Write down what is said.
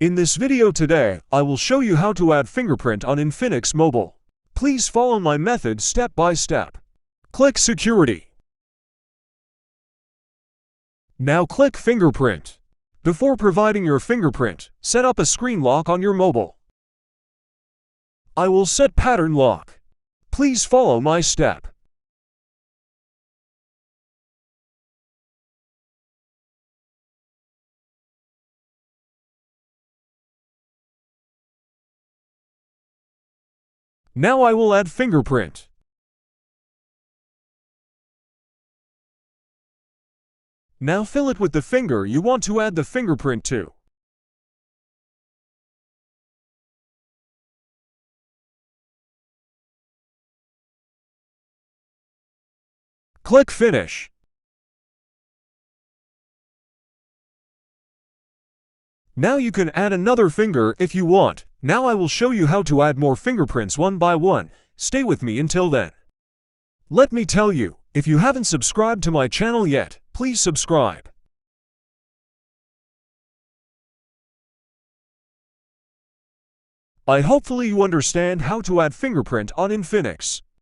In this video today, I will show you how to add Fingerprint on Infinix Mobile. Please follow my method step by step. Click Security. Now click Fingerprint. Before providing your fingerprint, set up a screen lock on your mobile. I will set pattern lock. Please follow my step. Now I will add fingerprint. Now fill it with the finger you want to add the fingerprint to. Click Finish. Now you can add another finger if you want. Now I will show you how to add more fingerprints one by one. Stay with me until then. Let me tell you, if you haven't subscribed to my channel yet, please subscribe. Hopefully you understand how to add fingerprint on Infinix.